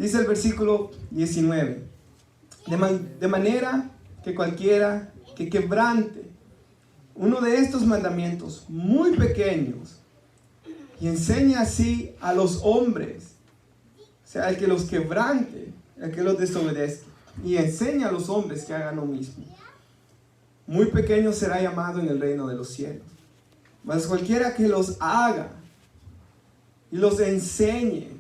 Dice el versículo 19, de manera que cualquiera que quebrante uno de estos mandamientos muy pequeños y enseñe así a los hombres, o sea, el que los quebrante, el que los desobedezca, y enseña a los hombres que hagan lo mismo, muy pequeño será llamado en el reino de los cielos. Mas cualquiera que los haga y los enseñe,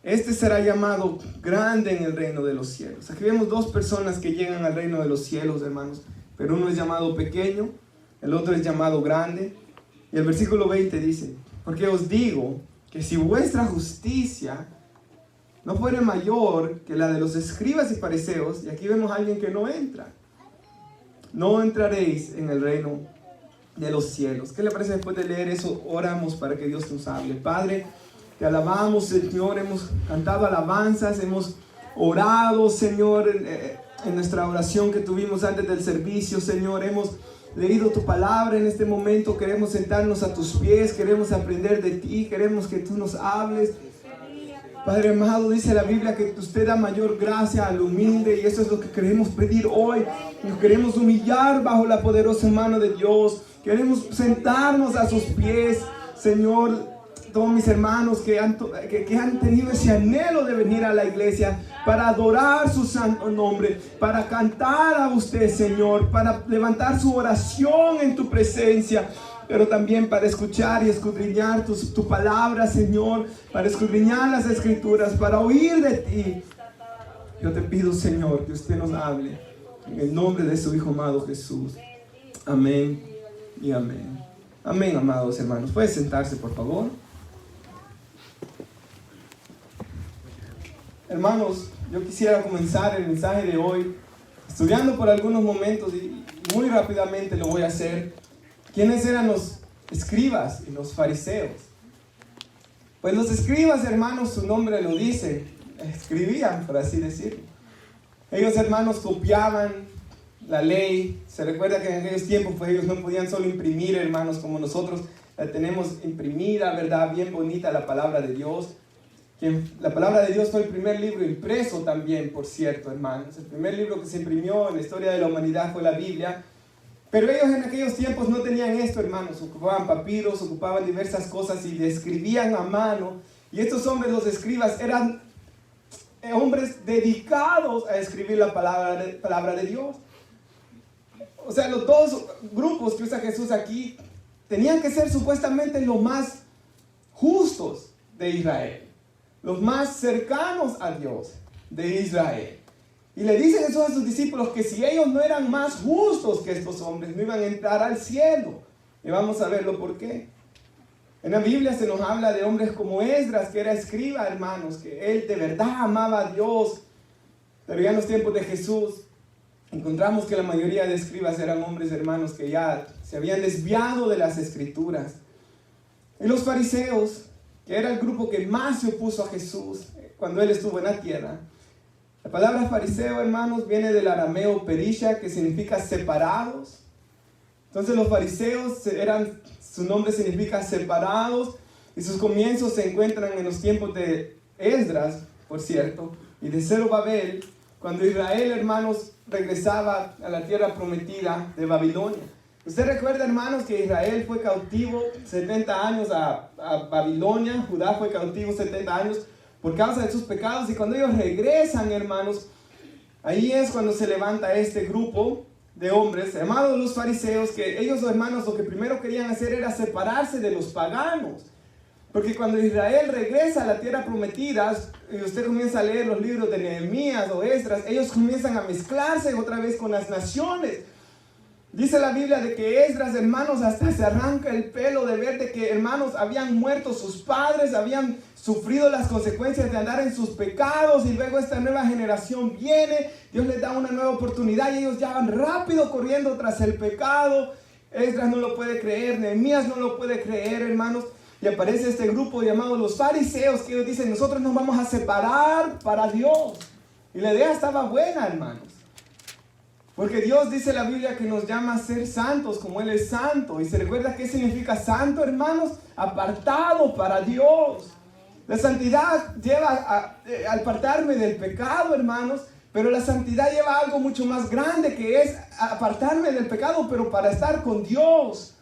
este será llamado grande en el reino de los cielos. Aquí vemos dos personas que llegan al reino de los cielos, hermanos, pero uno es llamado pequeño, el otro es llamado grande. Y el versículo 20 dice, porque os digo que si vuestra justicia no fuere mayor que la de los escribas y fariseos, y aquí vemos a alguien que no entra, no entraréis en el reino de los cielos. ¿Qué le parece? Después de leer eso, oramos para que Dios nos hable. Padre, te alabamos, Señor, hemos cantado alabanzas, hemos orado, Señor, en nuestra oración que tuvimos antes del servicio, Señor, hemos leído tu palabra en este momento, queremos sentarnos a tus pies, queremos aprender de ti, queremos que tú nos hables. Padre amado, dice la Biblia que usted da mayor gracia al humilde, y eso es lo que queremos pedir hoy. Nos queremos humillar bajo la poderosa mano de Dios, queremos sentarnos a sus pies, Señor. Todos mis hermanos que han tenido ese anhelo de venir a la iglesia para adorar su santo nombre, para cantar a usted, Señor, para levantar su oración en tu presencia, pero también para escuchar y escudriñar tu palabra, Señor, para escudriñar las escrituras, para oír de ti. Yo te pido, Señor, que usted nos hable en el nombre de su Hijo amado Jesús. Amén y amén. Amén, amados hermanos. ¿Puede sentarse, por favor? Hermanos, yo quisiera comenzar el mensaje de hoy estudiando por algunos momentos, y muy rápidamente lo voy a hacer, quiénes eran los escribas y los fariseos. Pues los escribas, hermanos, su nombre lo dice, escribían, por así decirlo. Ellos, hermanos, copiaban la ley. Se recuerda que en aquellos tiempos pues ellos no podían solo imprimir, hermanos, como nosotros la tenemos imprimida, ¿verdad? Bien bonita la palabra de Dios. La palabra de Dios fue el primer libro impreso también, por cierto, hermanos. El primer libro que se imprimió en la historia de la humanidad fue la Biblia. Pero ellos en aquellos tiempos no tenían esto, hermanos. Ocupaban papiros, ocupaban diversas cosas y le escribían a mano. Y estos hombres, los escribas, eran hombres dedicados a escribir la palabra de Dios. O sea, los dos grupos que usa Jesús aquí tenían que ser supuestamente los más justos de Israel, los más cercanos a Dios de Israel. Y le dice Jesús a sus discípulos que si ellos no eran más justos que estos hombres, no iban a entrar al cielo. Y vamos a verlo por qué. En la Biblia se nos habla de hombres como Esdras, que era escriba, hermanos, que él de verdad amaba a Dios. Pero ya en los tiempos de Jesús encontramos que la mayoría de escribas eran hombres, hermanos, que ya se habían desviado de las escrituras. Y los fariseos, que era el grupo que más se opuso a Jesús cuando él estuvo en la tierra. La palabra fariseo, hermanos, viene del arameo perisha, que significa separados. Entonces los fariseos su nombre significa separados, y sus comienzos se encuentran en los tiempos de Esdras, por cierto, y de Zorobabel, cuando Israel, hermanos, regresaba a la tierra prometida de Babilonia. Usted recuerda, hermanos, que Israel fue cautivo 70 años a Babilonia. Judá fue cautivo 70 años por causa de sus pecados. Y cuando ellos regresan, hermanos, ahí es cuando se levanta este grupo de hombres, llamados los fariseos, que ellos, hermanos, lo que primero querían hacer era separarse de los paganos. Porque cuando Israel regresa a la tierra prometida, y usted comienza a leer los libros de Nehemías o Esdras, ellos comienzan a mezclarse otra vez con las naciones. Dice la Biblia de que Esdras, hermanos, hasta se arranca el pelo de ver de que, hermanos, habían muerto sus padres, habían sufrido las consecuencias de andar en sus pecados, y luego esta nueva generación viene, Dios les da una nueva oportunidad y ellos ya van rápido corriendo tras el pecado. Esdras no lo puede creer, Nehemías no lo puede creer, hermanos, y aparece este grupo llamado los fariseos, que ellos dicen: nosotros nos vamos a separar para Dios. Y la idea estaba buena, hermanos. Porque Dios, dice la Biblia, que nos llama a ser santos como Él es santo. Y se recuerda qué significa santo, hermanos: apartado para Dios. La santidad lleva a apartarme del pecado, hermanos, pero la santidad lleva a algo mucho más grande, que es apartarme del pecado, pero para estar con Dios,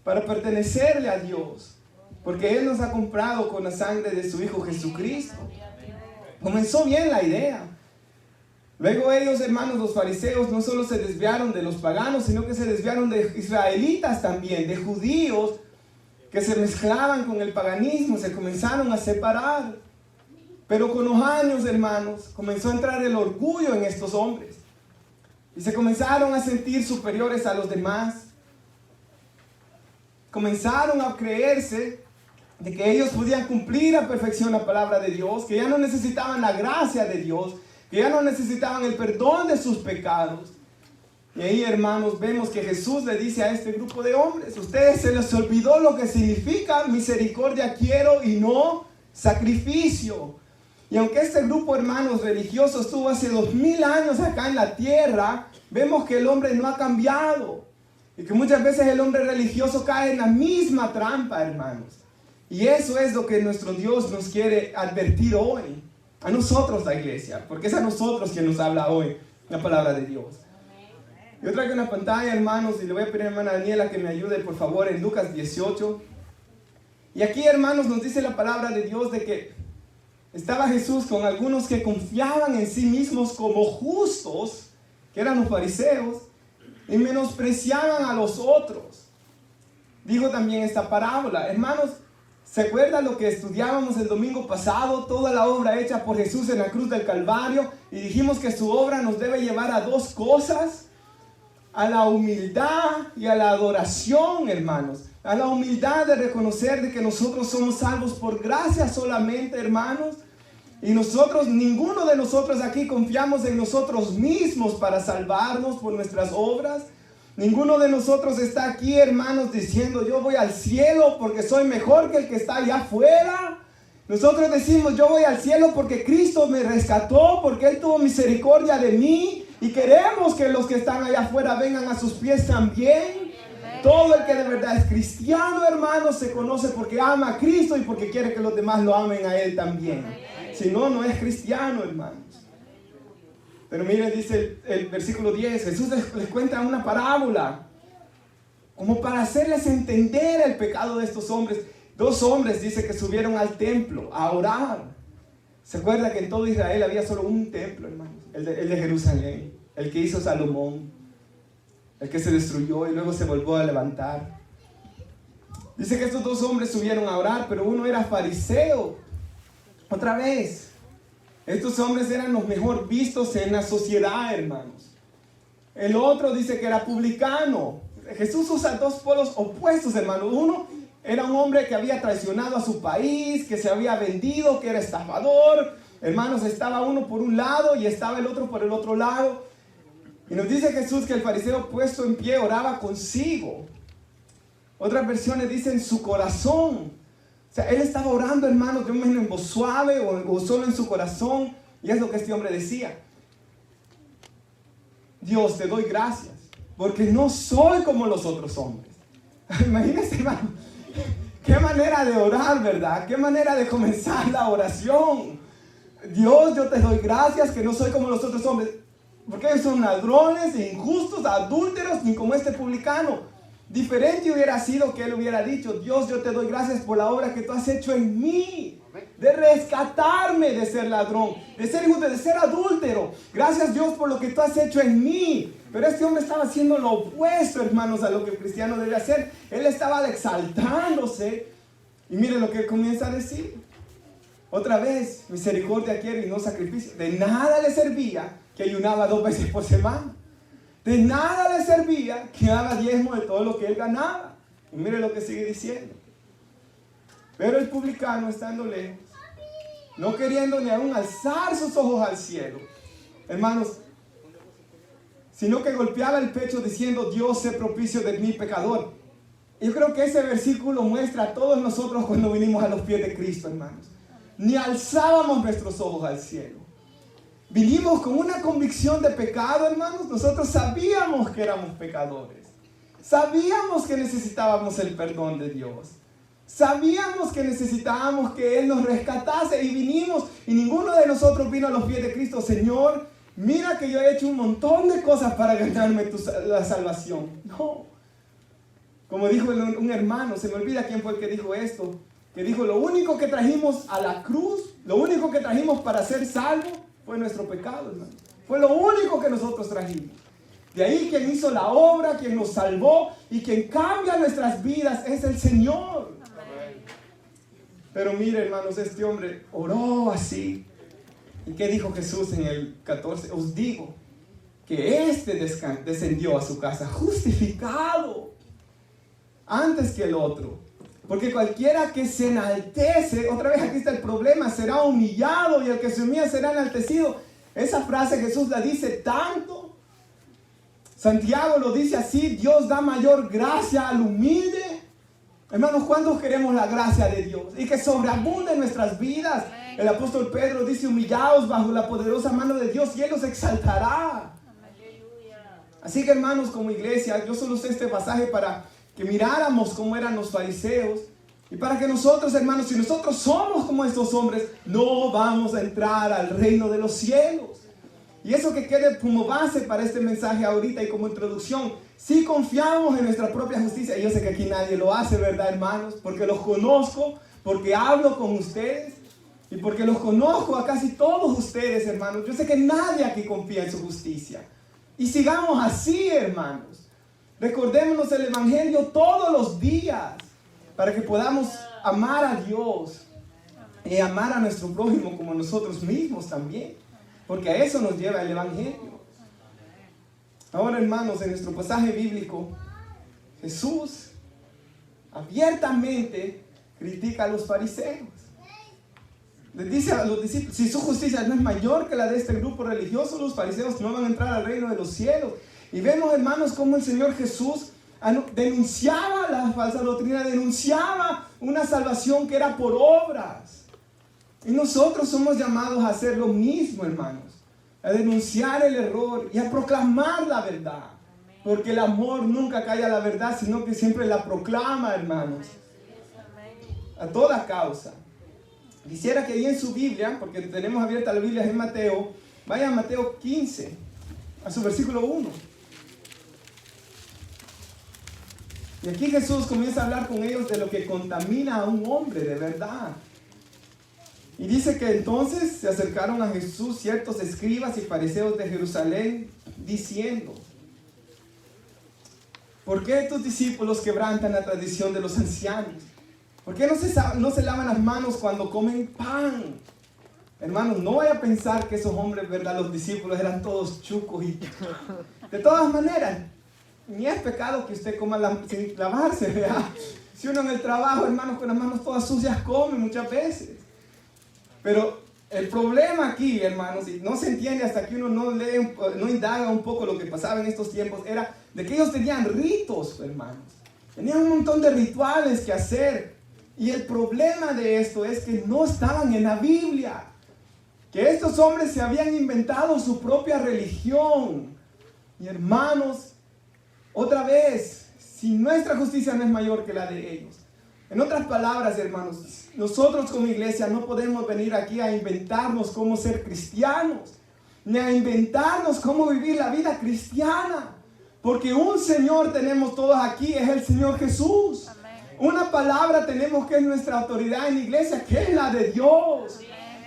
para pertenecerle a Dios, porque Él nos ha comprado con la sangre de su Hijo Jesucristo. Comenzó bien la idea. Luego ellos, hermanos, los fariseos, no solo se desviaron de los paganos, sino que se desviaron de israelitas también, de judíos que se mezclaban con el paganismo, se comenzaron a separar. Pero con los años, hermanos, comenzó a entrar el orgullo en estos hombres. Y se comenzaron a sentir superiores a los demás. Comenzaron a creerse de que ellos podían cumplir a perfección la palabra de Dios, que ya no necesitaban la gracia de Dios, que ya no necesitaban el perdón de sus pecados. Y ahí, hermanos, vemos que Jesús le dice a este grupo de hombres: ustedes se les olvidó lo que significa misericordia quiero y no sacrificio. Y aunque este grupo, hermanos, religioso estuvo hace 2000 años acá en la tierra, vemos que el hombre no ha cambiado. Y que muchas veces el hombre religioso cae en la misma trampa, hermanos. Y eso es lo que nuestro Dios nos quiere advertir hoy. A nosotros, la iglesia, porque es a nosotros quien nos habla hoy la palabra de Dios. Yo traigo una pantalla, hermanos, y le voy a pedir a hermana Daniela que me ayude, por favor, en Lucas 18. Y aquí, hermanos, nos dice la palabra de Dios de que estaba Jesús con algunos que confiaban en sí mismos como justos, que eran los fariseos, y menospreciaban a los otros. Dijo también esta parábola. Hermanos, ¿se acuerdan lo que estudiábamos el domingo pasado? Toda la obra hecha por Jesús en la cruz del Calvario. Y dijimos que su obra nos debe llevar a dos cosas: a la humildad y a la adoración, hermanos. A la humildad de reconocer de que nosotros somos salvos por gracia solamente, hermanos. Y nosotros, ninguno de nosotros aquí confiamos en nosotros mismos para salvarnos por nuestras obras. Ninguno de nosotros está aquí, hermanos, diciendo yo voy al cielo porque soy mejor que el que está allá afuera. Nosotros decimos yo voy al cielo porque Cristo me rescató, porque Él tuvo misericordia de mí. Y queremos que los que están allá afuera vengan a sus pies también. Todo el que de verdad es cristiano, hermanos, se conoce porque ama a Cristo y porque quiere que los demás lo amen a Él también. Si no, no es cristiano, hermanos. Pero mire, dice el versículo 10, Jesús les cuenta una parábola, como para hacerles entender el pecado de estos hombres. Dos hombres, dice, que subieron al templo a orar. ¿Se acuerda que en todo Israel había solo un templo, hermanos? El de Jerusalén, el que hizo Salomón, el que se destruyó y luego se volvió a levantar. Dice que estos dos hombres subieron a orar, pero uno era fariseo. Otra vez, estos hombres eran los mejor vistos en la sociedad, hermanos. El otro dice que era publicano. Jesús usa dos polos opuestos, hermanos. Uno era un hombre que había traicionado a su país, que se había vendido, que era estafador. Hermanos, estaba uno por un lado y estaba el otro por el otro lado. Y nos dice Jesús que el fariseo puesto en pie oraba consigo. Otras versiones dicen su corazón. O sea, él estaba orando, hermanos, yo me imagino en voz suave o solo en su corazón. Y es lo que este hombre decía: Dios, te doy gracias, porque no soy como los otros hombres. Imagínense, hermano, qué manera de orar, ¿verdad? Qué manera de comenzar la oración. Dios, yo te doy gracias que no soy como los otros hombres, porque ellos son ladrones, injustos, adúlteros, ni como este publicano. Diferente hubiera sido que él hubiera dicho: Dios, yo te doy gracias por la obra que tú has hecho en mí, de rescatarme de ser ladrón, de ser injusto, de ser adúltero. Gracias, Dios, por lo que tú has hecho en mí. Pero este hombre estaba haciendo lo opuesto, hermanos, a lo que el cristiano debe hacer. Él estaba exaltándose. Y miren lo que él comienza a decir. Otra vez, misericordia quiere y no sacrificio. De nada le servía que ayunaba 2 veces por semana. De nada le servía que haga diezmo de todo lo que él ganaba. Y mire lo que sigue diciendo. Pero el publicano, estando lejos, no queriendo ni aún alzar sus ojos al cielo, hermanos, sino que golpeaba el pecho diciendo: Dios, sé propicio de mí, pecador. Yo creo que ese versículo muestra a todos nosotros cuando vinimos a los pies de Cristo, hermanos. Ni alzábamos nuestros ojos al cielo. Vinimos con una convicción de pecado, hermanos. Nosotros sabíamos que éramos pecadores. Sabíamos que necesitábamos el perdón de Dios. Sabíamos que necesitábamos que Él nos rescatase y vinimos y ninguno de nosotros vino a los pies de Cristo. Señor, mira que yo he hecho un montón de cosas para ganarme la salvación. No. Como dijo un hermano, se me olvida quién fue el que dijo esto, que dijo, lo único que trajimos a la cruz, lo único que trajimos para ser salvos fue nuestro pecado, hermano. Fue lo único que nosotros trajimos. De ahí quien hizo la obra, quien nos salvó y quien cambia nuestras vidas es el Señor. Pero mire, hermanos, este hombre oró así. ¿Y qué dijo Jesús en el 14? Os digo que este descendió a su casa justificado antes que el otro. Porque cualquiera que se enaltece, otra vez aquí está el problema, será humillado y el que se humilla será enaltecido. Esa frase Jesús la dice tanto. Santiago lo dice así, Dios da mayor gracia al humilde. Hermanos, ¿cuántos queremos la gracia de Dios? Y que sobreabunde en nuestras vidas. El apóstol Pedro dice, humillaos bajo la poderosa mano de Dios y Él los exaltará. Así que hermanos, como iglesia, yo solo usé este pasaje para que miráramos cómo eran los fariseos. Y para que nosotros, hermanos, si nosotros somos como estos hombres, no vamos a entrar al reino de los cielos. Y eso que quede como base para este mensaje ahorita y como introducción. Si confiamos en nuestra propia justicia, y yo sé que aquí nadie lo hace, ¿verdad, hermanos? Porque los conozco, porque hablo con ustedes y porque los conozco a casi todos ustedes, hermanos. Yo sé que nadie aquí confía en su justicia. Y sigamos así, hermanos. Recordémonos el Evangelio todos los días para que podamos amar a Dios y amar a nuestro prójimo como nosotros mismos también. Porque a eso nos lleva el Evangelio. Ahora, hermanos, en nuestro pasaje bíblico, Jesús abiertamente critica a los fariseos. Les dice a los discípulos, si su justicia no es mayor que la de este grupo religioso, los fariseos no van a entrar al reino de los cielos. Y vemos, hermanos, cómo el Señor Jesús denunciaba la falsa doctrina, denunciaba una salvación que era por obras. Y nosotros somos llamados a hacer lo mismo, hermanos, a denunciar el error y a proclamar la verdad. Porque el amor nunca calla la verdad, sino que siempre la proclama, hermanos, a toda causa. Quisiera que ahí en su Biblia, porque tenemos abierta la Biblia en Mateo, vaya a Mateo 15, a su versículo 1. Y aquí Jesús comienza a hablar con ellos de lo que contamina a un hombre de verdad. Y dice que entonces se acercaron a Jesús ciertos escribas y fariseos de Jerusalén, diciendo, ¿por qué tus discípulos quebrantan la tradición de los ancianos? ¿Por qué no se lavan las manos cuando comen pan? Hermanos, no vaya a pensar que esos hombres, ¿verdad? Los discípulos eran todos chucos. Y de todas maneras, ni es pecado que usted coma sin lavarse, ¿verdad? Si uno en el trabajo, hermanos, con las manos todas sucias come muchas veces. Pero el problema aquí, hermanos, y no se entiende hasta que uno no lee, no indaga un poco lo que pasaba en estos tiempos, era de que ellos tenían ritos, hermanos. Tenían un montón de rituales que hacer. Y el problema de esto es que no estaban en la Biblia. Que estos hombres se habían inventado su propia religión. Y hermanos, otra vez, si nuestra justicia no es mayor que la de ellos. En otras palabras, hermanos, nosotros como iglesia no podemos venir aquí a inventarnos cómo ser cristianos, ni a inventarnos cómo vivir la vida cristiana. Porque un Señor tenemos todos aquí, es el Señor Jesús. Amén. Una palabra tenemos que es nuestra autoridad en la iglesia, que es la de Dios.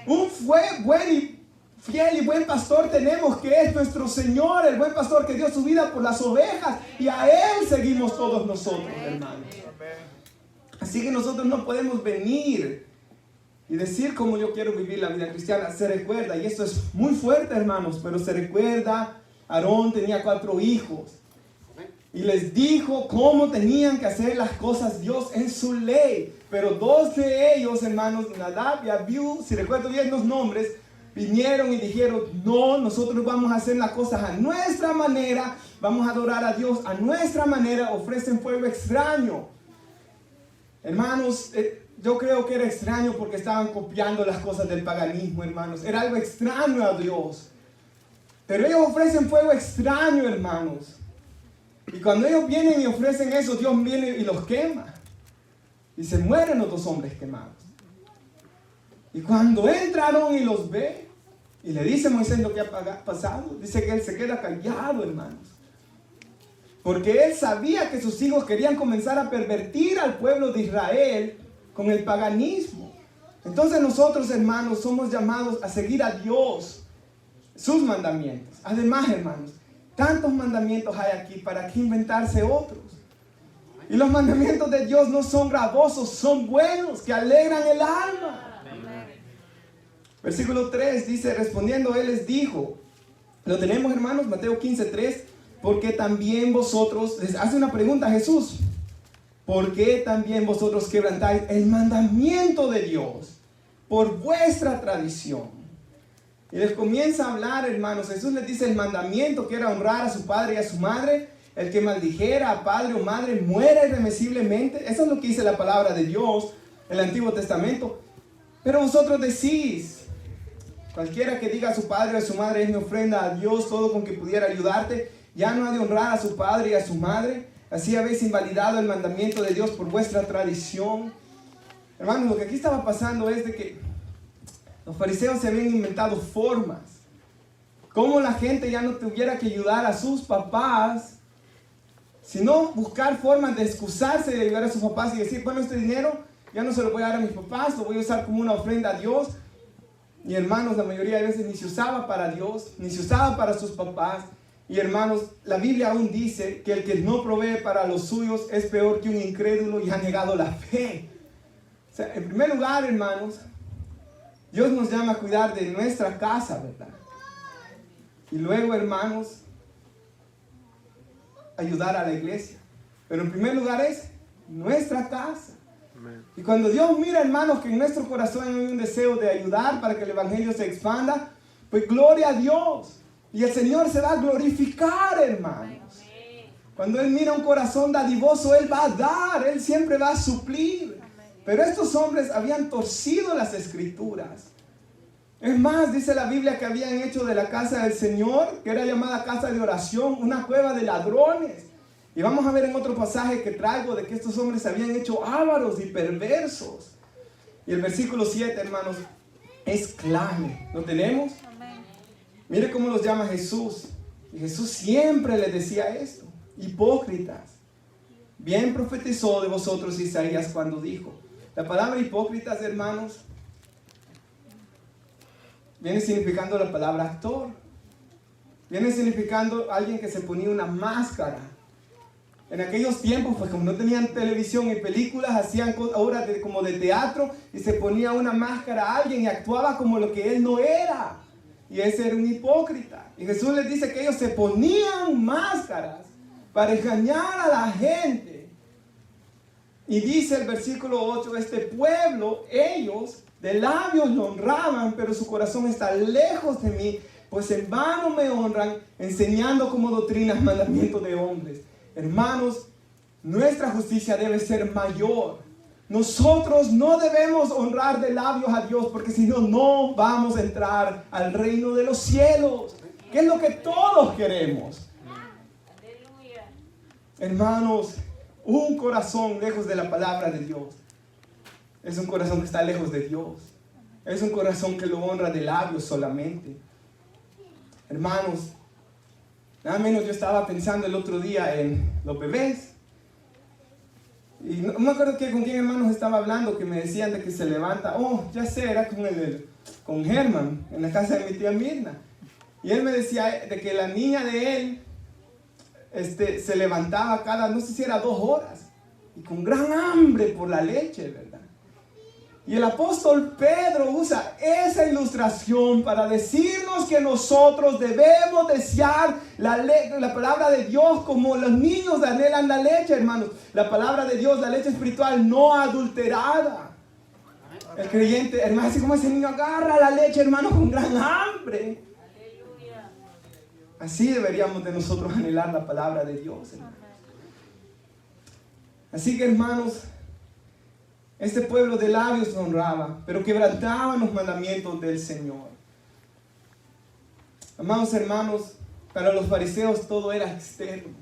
Un fiel y buen pastor tenemos, que es nuestro Señor, el buen pastor que dio su vida por las ovejas, y a Él seguimos todos nosotros, hermanos. Así que nosotros no podemos venir y decir cómo yo quiero vivir la vida cristiana. Se recuerda, y esto es muy fuerte, hermanos, pero se recuerda, Aarón tenía 4 hijos. Y les dijo cómo tenían que hacer las cosas Dios en su ley. Pero 2 de ellos, hermanos, Nadab y Abiú, si recuerdo bien los nombres, vinieron y dijeron, no, nosotros vamos a hacer las cosas a nuestra manera, vamos a adorar a Dios a nuestra manera, ofrecen fuego extraño. Hermanos, yo creo que era extraño porque estaban copiando las cosas del paganismo, hermanos. Era algo extraño a Dios. Pero ellos ofrecen fuego extraño, hermanos. Y cuando ellos vienen y ofrecen eso, Dios viene y los quema. y se mueren los 2 hombres quemados. Y cuando entra Aarón y los ve, y le dice a Moisés lo que ha pasado, dice que él se queda callado, hermanos. Porque él sabía que sus hijos querían comenzar a pervertir al pueblo de Israel con el paganismo. Entonces nosotros, hermanos, somos llamados a seguir a Dios, sus mandamientos. Además, hermanos, tantos mandamientos hay aquí, ¿para qué inventarse otros? Y los mandamientos de Dios no son gravosos, son buenos, que alegran el alma. Versículo 3 dice, respondiendo él les dijo, lo tenemos, hermanos, Mateo 15:3, porque también vosotros, les hace una pregunta a Jesús, ¿por qué también vosotros quebrantáis el mandamiento de Dios por vuestra tradición? Y les comienza a hablar, hermanos. Jesús les dice el mandamiento, que era honrar a su padre y a su madre. El que maldijera a padre o madre muere irremisiblemente. Eso es lo que dice la palabra de Dios en el Antiguo Testamento. Pero vosotros decís, cualquiera que diga a su padre o a su madre, es mi ofrenda a Dios, todo con que pudiera ayudarte, ya no ha de honrar a su padre y a su madre. Así habéis invalidado el mandamiento de Dios por vuestra tradición. Hermanos, lo que aquí estaba pasando es de que los fariseos se habían inventado formas. Cómo la gente ya no tuviera que ayudar a sus papás, sino buscar formas de excusarse de ayudar a sus papás y decir, bueno, este dinero ya no se lo voy a dar a mis papás, lo voy a usar como una ofrenda a Dios. Y hermanos, la mayoría de veces ni se usaba para Dios, ni se usaba para sus papás. Y hermanos, la Biblia aún dice que el que no provee para los suyos es peor que un incrédulo y ha negado la fe. O sea, en primer lugar, hermanos, Dios nos llama a cuidar de nuestra casa, ¿verdad? Y luego, hermanos, ayudar a la iglesia. Pero en primer lugar es nuestra casa. Amén. Y cuando Dios mira, hermanos, que en nuestro corazón hay un deseo de ayudar para que el evangelio se expanda, pues gloria a Dios. Y el Señor se va a glorificar, hermanos. Cuando Él mira un corazón dadivoso, Él va a dar, Él siempre va a suplir. Pero estos hombres habían torcido las escrituras. Es más, dice la Biblia que habían hecho de la casa del Señor, que era llamada casa de oración, una cueva de ladrones. Y vamos a ver en otro pasaje que traigo de que estos hombres se habían hecho ávaros y perversos. Y el versículo 7, hermanos, es clave. ¿Lo tenemos? Mire cómo los llama Jesús. Y Jesús siempre les decía esto: hipócritas. Bien profetizó de vosotros Isaías cuando dijo. La palabra hipócritas, hermanos, viene significando la palabra actor. Viene significando alguien que se ponía una máscara. En aquellos tiempos, pues como no tenían televisión y películas, hacían obras como de teatro y se ponía una máscara a alguien y actuaba como lo que él no era. Y ese era un hipócrita. Y Jesús les dice que ellos se ponían máscaras para engañar a la gente. Y dice el versículo 8, este pueblo, ellos de labios lo honraban, pero su corazón está lejos de mí, pues en vano me honran, enseñando como doctrinas mandamientos de hombres. Hermanos, nuestra justicia debe ser mayor. Nosotros no debemos honrar de labios a Dios, porque si no, no vamos a entrar al reino de los cielos, que es lo que todos queremos. Hermanos, un corazón lejos de la palabra de Dios es un corazón que está lejos de Dios. Es un corazón que lo honra de labios solamente. Hermanos, nada menos yo estaba pensando el otro día en los bebés. Y no me acuerdo con quién, hermanos, estaba hablando, que me decían de que se levanta. Oh, ya sé, era con Germán, en la casa de mi tía Mirna. Y él me decía de que la niña de él se levantaba cada, no sé si era 2 horas, y con gran hambre por la leche, ¿verdad? Y el apóstol Pedro usa esa ilustración para decirnos que nosotros debemos desear la palabra de Dios como los niños anhelan la leche, hermanos. La palabra de Dios, la leche espiritual no adulterada. El creyente, hermano, así como ese niño agarra la leche, hermano, con gran hambre. Así deberíamos de nosotros anhelar la palabra de Dios, hermanos. Así que, hermanos, este pueblo de labios lo honraba, pero quebrantaban los mandamientos del Señor. Amados hermanos, para los fariseos todo era externo.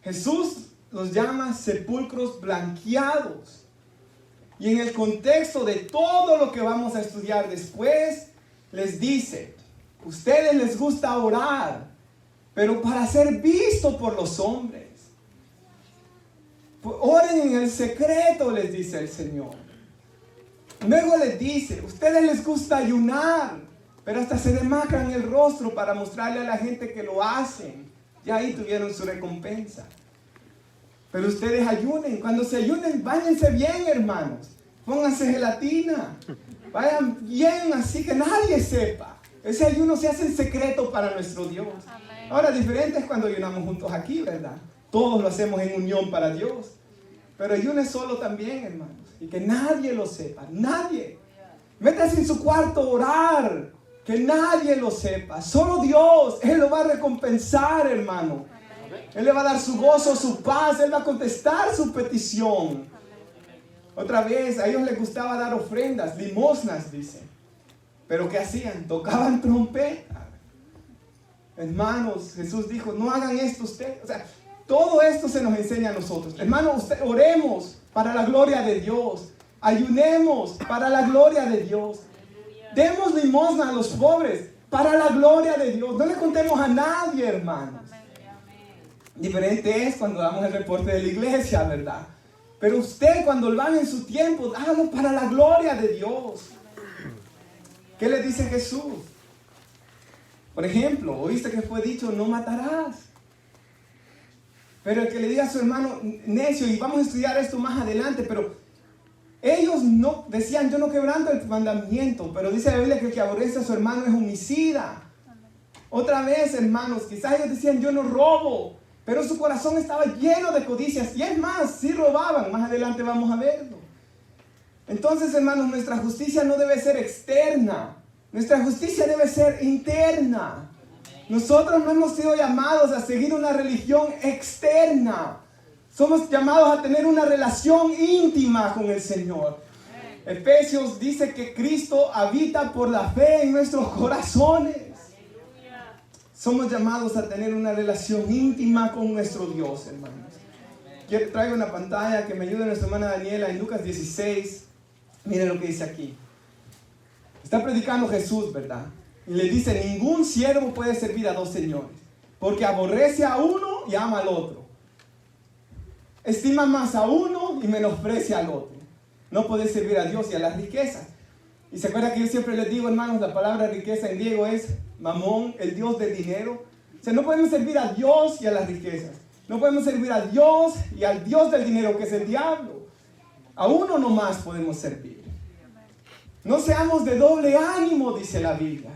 Jesús los llama sepulcros blanqueados. Y en el contexto de todo lo que vamos a estudiar después, les dice, ustedes les gusta orar, pero para ser visto por los hombres. Oren en el secreto, les dice el Señor. Luego les dice, ustedes les gusta ayunar, pero hasta se demacran el rostro para mostrarle a la gente que lo hacen. Y ahí tuvieron su recompensa. Pero ustedes ayunen. Cuando se ayunen, báñense bien, hermanos. Pónganse gelatina. Vayan bien así que nadie sepa. Ese ayuno se hace en secreto para nuestro Dios. Ahora, diferente es cuando ayunamos juntos aquí, ¿verdad? Todos lo hacemos en unión para Dios. Pero ayune solo también, hermanos. Y que nadie lo sepa. Nadie. Métase en su cuarto a orar. Que nadie lo sepa. Solo Dios. Él lo va a recompensar, hermano. Él le va a dar su gozo, su paz. Él va a contestar su petición. Otra vez, a ellos les gustaba dar ofrendas, limosnas, dice. Pero ¿qué hacían? Tocaban trompeta. Hermanos, Jesús dijo, no hagan esto ustedes. O sea, todo esto se nos enseña a nosotros. Hermanos, oremos para la gloria de Dios. Ayunemos para la gloria de Dios. Demos limosna a los pobres para la gloria de Dios. No le contemos a nadie, hermanos. Diferente es cuando damos el reporte de la iglesia, ¿verdad? Pero usted cuando lo haga en su tiempo, hágalo para la gloria de Dios. ¿Qué le dice Jesús? Por ejemplo, oíste que fue dicho, no matarás. Pero el que le diga a su hermano necio, y vamos a estudiar esto más adelante, pero ellos no decían, yo no quebranto el mandamiento, pero dice la Biblia que el que aborrece a su hermano es homicida. Otra vez, hermanos, quizás ellos decían, yo no robo, pero su corazón estaba lleno de codicias, y es más, sí robaban, más adelante vamos a verlo. Entonces, hermanos, nuestra justicia no debe ser externa, nuestra justicia debe ser interna. Nosotros no hemos sido llamados a seguir una religión externa. Somos llamados a tener una relación íntima con el Señor. Efesios dice que Cristo habita por la fe en nuestros corazones. Somos llamados a tener una relación íntima con nuestro Dios, hermanos. Quiero traigo una pantalla que me ayude nuestra hermana Daniela en Lucas 16. Miren lo que dice aquí. Está predicando Jesús, ¿verdad? Y le dice, ningún siervo puede servir a dos señores, porque aborrece a uno y ama al otro. Estima más a uno y menosprecia al otro. No puede servir a Dios y a las riquezas. Y se acuerda que yo siempre les digo, hermanos, la palabra riqueza en griego es mamón, el Dios del dinero. O sea, no podemos servir a Dios y a las riquezas. No podemos servir a Dios y al Dios del dinero, que es el diablo. A uno nomás podemos servir. No seamos de doble ánimo, dice la Biblia.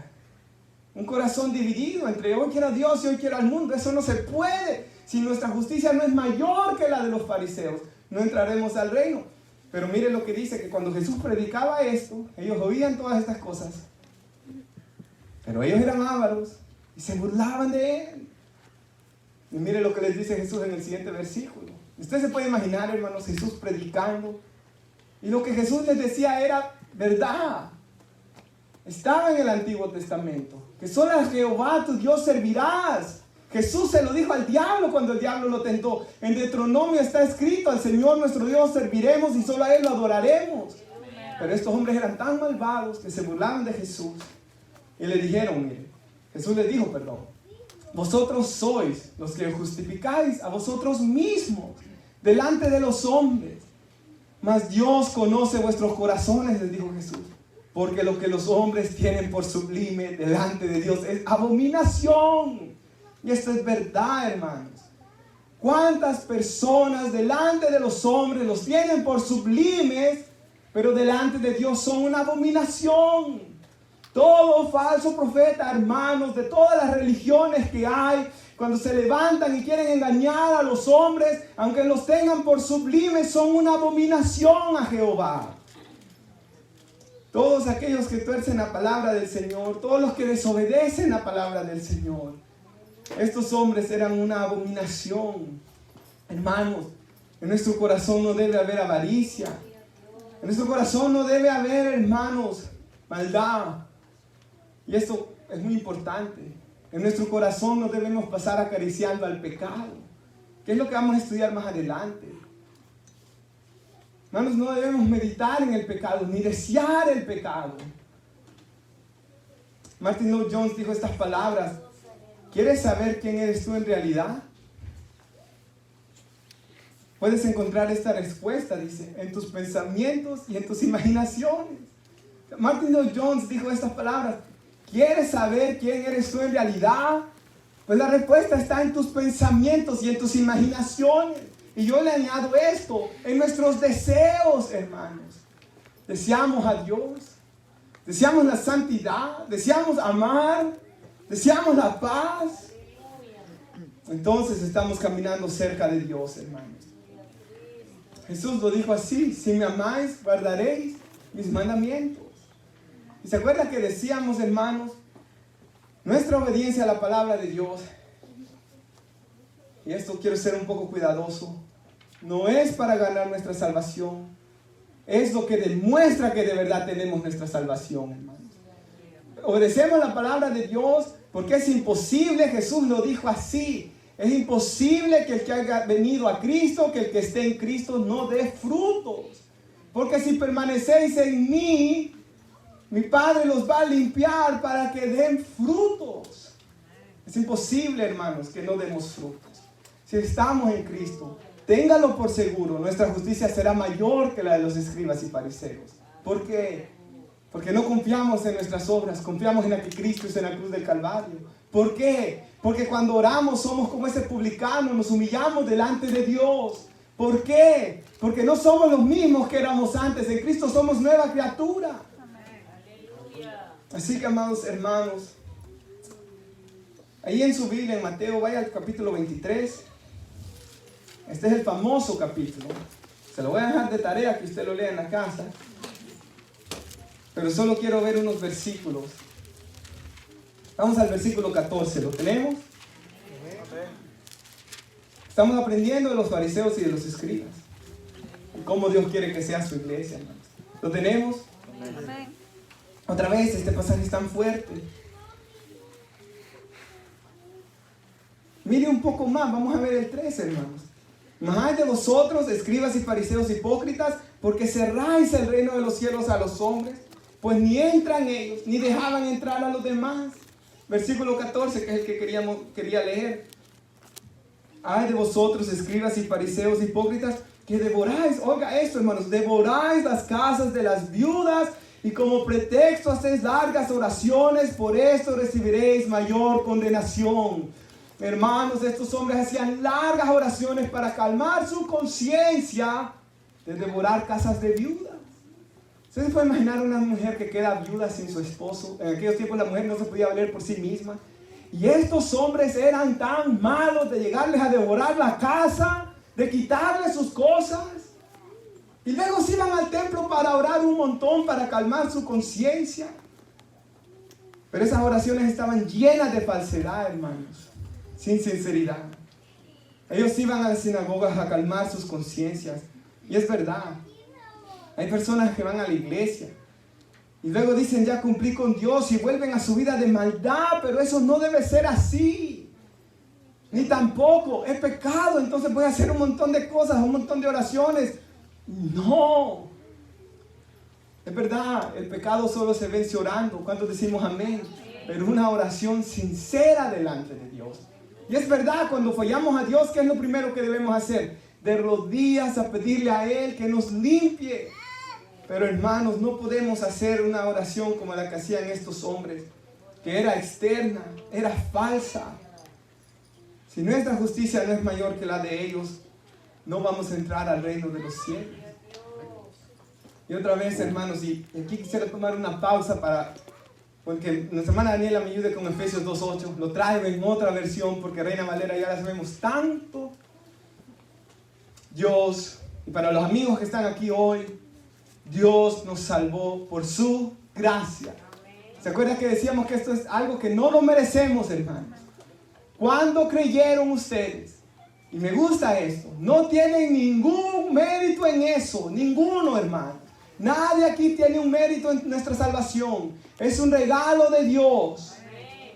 Un corazón dividido entre hoy quiero a Dios y hoy quiero al mundo. Eso no se puede. Si nuestra justicia no es mayor que la de los fariseos, no entraremos al reino. Pero mire lo que dice, que cuando Jesús predicaba esto, ellos oían todas estas cosas. Pero ellos eran ávaros y se burlaban de él. Y mire lo que les dice Jesús en el siguiente versículo. Usted se puede imaginar, hermanos, Jesús predicando. Y lo que Jesús les decía era verdad. Estaba en el Antiguo Testamento. Que solo a Jehová tu Dios servirás. Jesús se lo dijo al diablo cuando el diablo lo tentó. En Deuteronomio está escrito, al Señor nuestro Dios serviremos y solo a Él lo adoraremos. Pero estos hombres eran tan malvados que se burlaban de Jesús. Y le dijeron, mire, Jesús les dijo, perdón, vosotros sois los que justificáis a vosotros mismos delante de los hombres. Mas Dios conoce vuestros corazones, les dijo Jesús. Porque lo que los hombres tienen por sublime delante de Dios es abominación. Y esto es verdad, hermanos. ¿Cuántas personas delante de los hombres los tienen por sublimes, pero delante de Dios son una abominación? Todo falso profeta, hermanos, de todas las religiones que hay, cuando se levantan y quieren engañar a los hombres, aunque los tengan por sublimes, son una abominación a Jehová. Todos aquellos que tuercen la palabra del Señor, todos los que desobedecen la palabra del Señor, estos hombres eran una abominación. Hermanos, en nuestro corazón no debe haber avaricia. En nuestro corazón no debe haber, hermanos, maldad. Y esto es muy importante. En nuestro corazón no debemos pasar acariciando al pecado, que es lo que vamos a estudiar más adelante. Hermanos, no debemos meditar en el pecado, ni desear el pecado. Martin Lloyd Jones dijo estas palabras: ¿quieres saber quién eres tú en realidad? Puedes encontrar esta respuesta, dice, en tus pensamientos y en tus imaginaciones. Martin Lloyd Jones dijo estas palabras: ¿quieres saber quién eres tú en realidad? Pues la respuesta está en tus pensamientos y en tus imaginaciones. Y yo le añado esto: en nuestros deseos, hermanos. Deseamos a Dios, deseamos la santidad, deseamos amar, deseamos la paz. Entonces estamos caminando cerca de Dios, hermanos. Jesús lo dijo así: si me amáis, guardaréis mis mandamientos. ¿Y se acuerdan que decíamos, hermanos, nuestra obediencia a la palabra de Dios, y esto quiero ser un poco cuidadoso, no es para ganar nuestra salvación, es lo que demuestra que de verdad tenemos nuestra salvación, hermanos. Obedecemos la palabra de Dios porque es imposible, Jesús lo dijo así, es imposible que el que haya venido a Cristo, que el que esté en Cristo no dé frutos. Porque si permanecéis en mí, mi Padre los va a limpiar para que den frutos. Es imposible, hermanos, que no demos frutos. Si estamos en Cristo, téngalo por seguro, nuestra justicia será mayor que la de los escribas y fariseos. ¿Por qué? Porque no confiamos en nuestras obras, confiamos en la que Cristo hizo en la cruz del Calvario. ¿Por qué? Porque cuando oramos somos como ese publicano, nos humillamos delante de Dios. ¿Por qué? Porque no somos los mismos que éramos antes, en Cristo somos nueva criatura. Así que, amados hermanos, ahí en su Biblia, en Mateo, vaya al capítulo 23. Este es el famoso capítulo. Se lo voy a dejar de tarea que usted lo lea en la casa. Pero solo quiero ver unos versículos. Vamos al versículo 14. ¿Lo tenemos? Estamos aprendiendo de los fariseos y de los escribas. Y cómo Dios quiere que sea su iglesia, hermanos. ¿Lo tenemos? Amén. Otra vez, este pasaje es tan fuerte. Mire un poco más, vamos a ver el 13, hermanos. Mas hay de vosotros, escribas y fariseos hipócritas, porque cerráis el reino de los cielos a los hombres, pues ni entran ellos, ni dejaban entrar a los demás. Versículo 14, que es el que quería leer. Ay de vosotros, escribas y fariseos hipócritas, que devoráis, oiga esto, hermanos, devoráis las casas de las viudas, y como pretexto hacéis largas oraciones, por esto recibiréis mayor condenación. Hermanos, estos hombres hacían largas oraciones para calmar su conciencia de devorar casas de viudas. ¿Usted se puede imaginar una mujer que queda viuda sin su esposo? En aquellos tiempos la mujer no se podía valer por sí misma. Y estos hombres eran tan malos de llegarles a devorar la casa, de quitarles sus cosas. Y luego se iban al templo para orar un montón, para calmar su conciencia. Pero esas oraciones estaban llenas de falsedad, hermanos, sin sinceridad. Ellos iban a las sinagogas a calmar sus conciencias. Y es verdad. Hay personas que van a la iglesia y luego dicen: ya cumplí con Dios, y vuelven a su vida de maldad. Pero eso no debe ser así. Ni tampoco es pecado, entonces voy a hacer un montón de cosas, un montón de oraciones. No. Es verdad, el pecado solo se vence orando. ¿Cuántos decimos amén? Pero una oración sincera delante de Dios. Y es verdad, cuando fallamos a Dios, ¿qué es lo primero que debemos hacer? De rodillas a pedirle a Él que nos limpie. Pero hermanos, no podemos hacer una oración como la que hacían estos hombres, que era externa, era falsa. Si nuestra justicia no es mayor que la de ellos, no vamos a entrar al reino de los cielos. Y otra vez, hermanos, y aquí quisiera tomar una pausa porque nuestra hermana Daniela me ayude con Efesios 2:8. Lo trae en otra versión porque Reina Valera ya la sabemos tanto. Dios, y para los amigos que están aquí hoy, Dios nos salvó por su gracia. ¿Se acuerdan que decíamos que esto es algo que no lo merecemos, hermanos? ¿Cuándo creyeron ustedes? Y me gusta esto. No tienen ningún mérito en eso. Ninguno, hermano. Nadie aquí tiene un mérito en nuestra salvación. Es un regalo de Dios.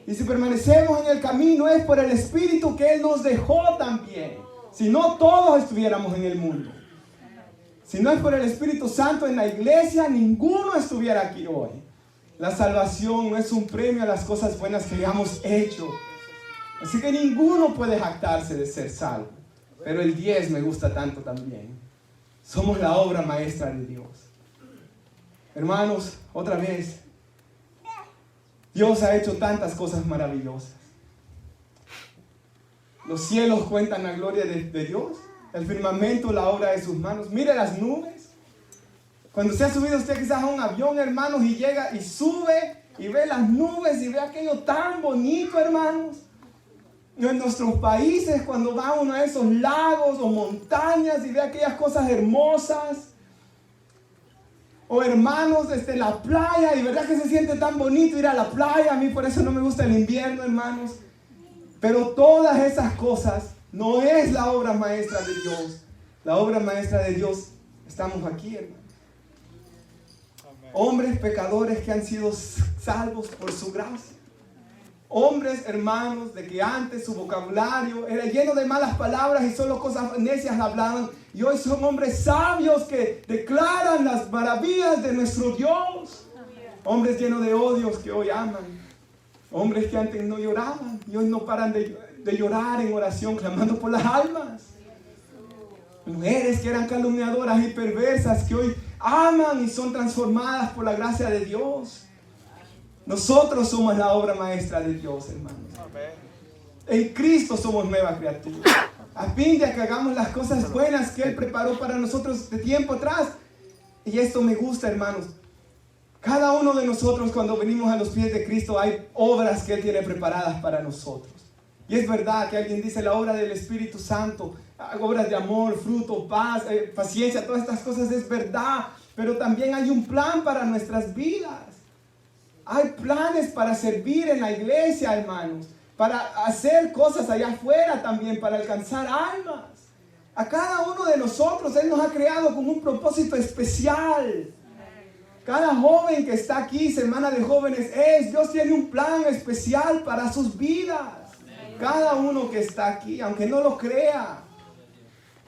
Y si permanecemos en el camino es por el Espíritu que Él nos dejó también. Si no, todos estuviéramos en el mundo. Si no es por el Espíritu Santo en la iglesia, ninguno estuviera aquí hoy. La salvación no es un premio a las cosas buenas que hayamos hecho. Así que ninguno puede jactarse de ser salvo. Pero el 10 me gusta tanto también. Somos la obra maestra de Dios. Hermanos, otra vez, Dios ha hecho tantas cosas maravillosas. Los cielos cuentan la gloria de Dios. El firmamento, la obra de sus manos. Mire las nubes. Cuando se ha subido usted quizás a un avión, hermanos, y llega y sube y ve las nubes y ve aquello tan bonito, hermanos. En nuestros países, cuando va a uno de esos lagos o montañas y ve aquellas cosas hermosas. O hermanos, desde la playa, y verdad que se siente tan bonito ir a la playa. A mí por eso no me gusta el invierno, hermanos. Pero todas esas cosas no es la obra maestra de Dios. La obra maestra de Dios, estamos aquí, hermanos. Hombres pecadores que han sido salvos por su gracia. Hombres, hermanos, de que antes su vocabulario era lleno de malas palabras y solo cosas necias hablaban. Y hoy son hombres sabios que declaran las maravillas de nuestro Dios. Hombres llenos de odios que hoy aman. Hombres que antes no lloraban y hoy no paran de llorar en oración, clamando por las almas. Mujeres que eran calumniadoras y perversas que hoy aman y son transformadas por la gracia de Dios. Nosotros somos la obra maestra de Dios, hermanos. En Cristo somos nueva criatura. A fin de que hagamos las cosas buenas que Él preparó para nosotros de tiempo atrás. Y esto me gusta, hermanos. Cada uno de nosotros cuando venimos a los pies de Cristo hay obras que Él tiene preparadas para nosotros. Y es verdad que alguien dice la obra del Espíritu Santo, obras de amor, fruto, paz, paciencia, todas estas cosas es verdad. Pero también hay un plan para nuestras vidas. Hay planes para servir en la iglesia, hermanos. Para hacer cosas allá afuera también, para alcanzar almas. A cada uno de nosotros Él nos ha creado con un propósito especial. Cada joven que está aquí, semana de jóvenes, Dios tiene un plan especial para sus vidas. Cada uno que está aquí, aunque no lo crea,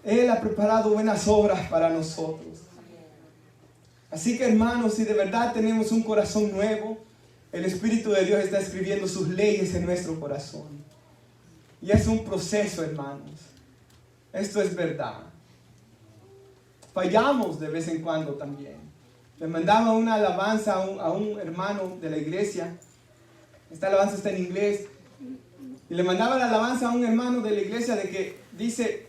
Él ha preparado buenas obras para nosotros. Así que, hermanos, si de verdad tenemos un corazón nuevo, el Espíritu de Dios está escribiendo sus leyes en nuestro corazón. Y es un proceso, hermanos. Esto es verdad. Fallamos de vez en cuando también. Le mandaba una alabanza a un hermano de la iglesia. Esta alabanza está en inglés. Y le mandaba la alabanza a un hermano de la iglesia de que dice,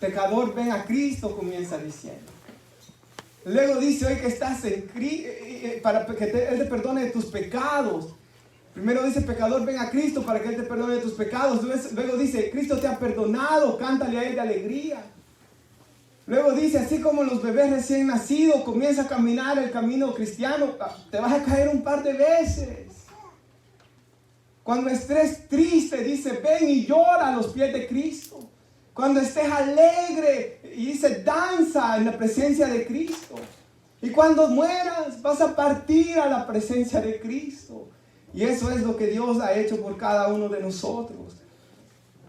pecador, ven a Cristo, comienza diciendo. Luego dice, hoy que estás en Cristo, para que Él te perdone tus pecados. Primero dice, pecador, ven a Cristo para que Él te perdone tus pecados. Luego dice, Cristo te ha perdonado, cántale a Él de alegría. Luego dice, así como los bebés recién nacidos, comienza a caminar el camino cristiano, te vas a caer un par de veces. Cuando estés triste, dice, ven y llora a los pies de Cristo. Cuando estés alegre, y dice, danza en la presencia de Cristo. Y cuando mueras, vas a partir a la presencia de Cristo. Y eso es lo que Dios ha hecho por cada uno de nosotros.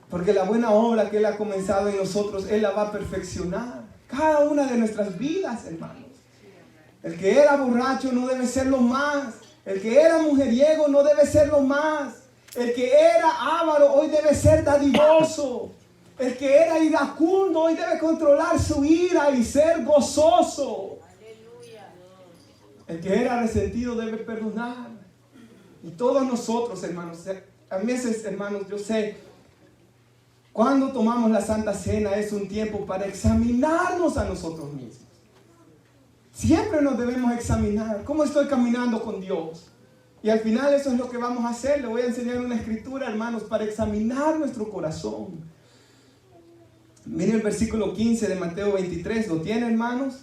Porque la buena obra que Él ha comenzado en nosotros, Él la va a perfeccionar. Cada una de nuestras vidas, hermanos. El que era borracho no debe serlo más. El que era mujeriego no debe serlo más. El que era avaro hoy debe ser dadivoso. El que era iracundo hoy debe controlar su ira y ser gozoso. El que era resentido debe perdonar. Y todos nosotros, hermanos, a veces, hermanos, yo sé, cuando tomamos la Santa Cena es un tiempo para examinarnos a nosotros mismos. Siempre nos debemos examinar. ¿Cómo estoy caminando con Dios? Y al final eso es lo que vamos a hacer. Le voy a enseñar una escritura, hermanos, para examinar nuestro corazón. Miren el versículo 15 de Mateo 23. ¿Lo tienen, hermanos?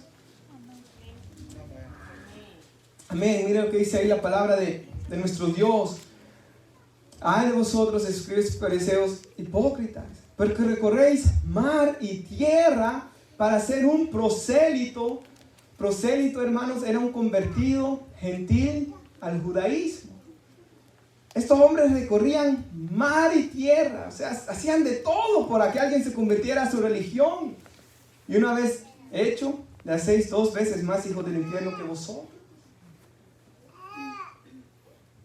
Amén. Miren lo que dice ahí la palabra de nuestro Dios. Ay de vosotros, escribes fariseos hipócritas, porque recorréis mar y tierra para ser un prosélito. Prosélito, hermanos, era un convertido gentil al judaísmo. Estos hombres recorrían mar y tierra, o sea, hacían de todo para que alguien se convirtiera a su religión. Y una vez hecho, le hacéis 2 veces más hijos del infierno que vosotros.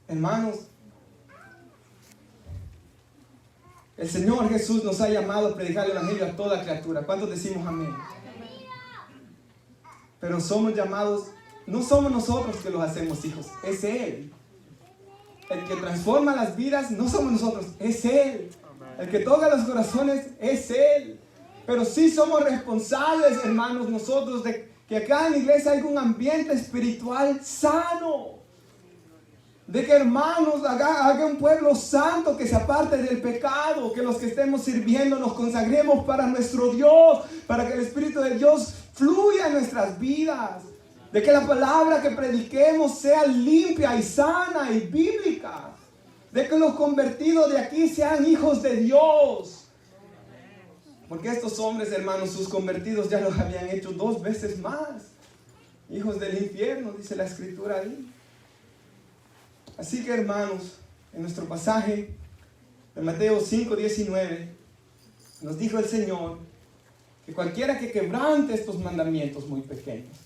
Hermanos, el Señor Jesús nos ha llamado a predicar el evangelio a toda criatura. ¿Cuántos decimos amén? Pero somos llamados, no somos nosotros que los hacemos hijos, es Él. El que transforma las vidas no somos nosotros, es Él. El que toca los corazones es Él. Pero sí somos responsables, hermanos, nosotros, de que acá en la iglesia hay un ambiente espiritual sano. De que, hermanos, haga un pueblo santo que se aparte del pecado, que los que estemos sirviendo nos consagremos para nuestro Dios, para que el Espíritu de Dios fluya en nuestras vidas. De que la palabra que prediquemos sea limpia y sana y bíblica. De que los convertidos de aquí sean hijos de Dios. Porque estos hombres, hermanos, sus convertidos ya los habían hecho 2 veces más. Hijos del infierno, dice la Escritura ahí. Así que, hermanos, en nuestro pasaje de Mateo 5:19, nos dijo el Señor que cualquiera que quebrante estos mandamientos muy pequeños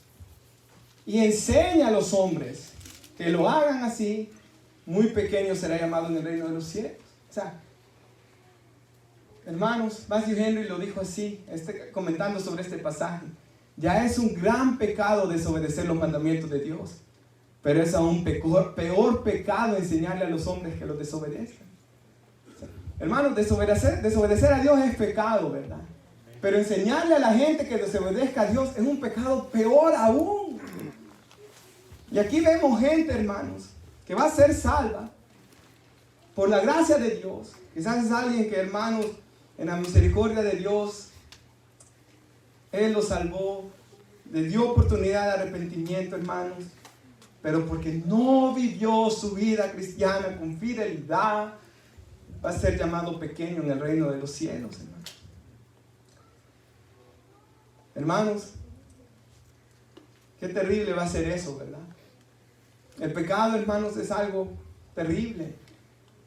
y enseña a los hombres que lo hagan así, muy pequeño será llamado en el reino de los cielos. O sea, hermanos, Matthew Henry lo dijo así, comentando sobre este pasaje. Ya es un gran pecado desobedecer los mandamientos de Dios, pero es aún peor pecado enseñarle a los hombres que los desobedezcan. O sea, hermanos, desobedecer a Dios es pecado, ¿verdad? Pero enseñarle a la gente que desobedezca a Dios es un pecado peor aún. Y aquí vemos gente, hermanos, que va a ser salva por la gracia de Dios. Quizás es alguien que, hermanos, en la misericordia de Dios, Él lo salvó, le dio oportunidad de arrepentimiento, hermanos, pero porque no vivió su vida cristiana con fidelidad, va a ser llamado pequeño en el reino de los cielos, hermanos. Hermanos, qué terrible va a ser eso, ¿verdad? El pecado, hermanos, es algo terrible.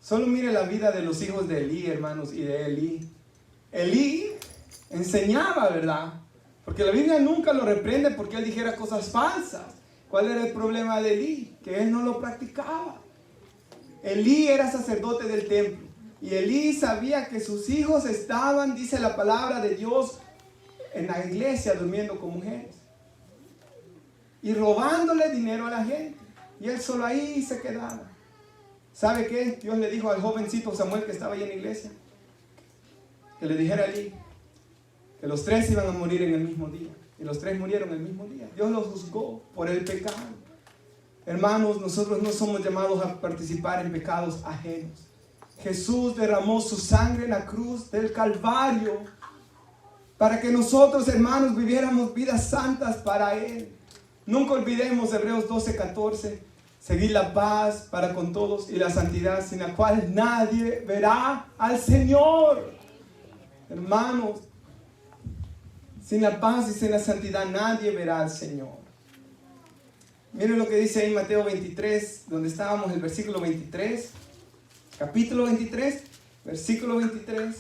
Solo mire la vida de los hijos de Elí, hermanos, y de Elí. Elí enseñaba, ¿verdad? Porque la Biblia nunca lo reprende porque él dijera cosas falsas. ¿Cuál era el problema de Elí? Que él no lo practicaba. Elí era sacerdote del templo. Y Elí sabía que sus hijos estaban, dice la palabra de Dios, en la iglesia durmiendo con mujeres. Y robándole dinero a la gente. Y él solo ahí se quedaba. ¿Sabe qué? Dios le dijo al jovencito Samuel que estaba ahí en la iglesia, que le dijera a Elí que los 3 iban a morir en el mismo día. Y los 3 murieron el mismo día. Dios los juzgó por el pecado. Hermanos, nosotros no somos llamados a participar en pecados ajenos. Jesús derramó su sangre en la cruz del Calvario para que nosotros, hermanos, viviéramos vidas santas para Él. Nunca olvidemos Hebreos 12:14. Seguir la paz para con todos y la santidad, sin la cual nadie verá al Señor. Hermanos, sin la paz y sin la santidad nadie verá al Señor. Miren lo que dice ahí Mateo 23, donde estábamos, el versículo 23. Capítulo 23, versículo 23.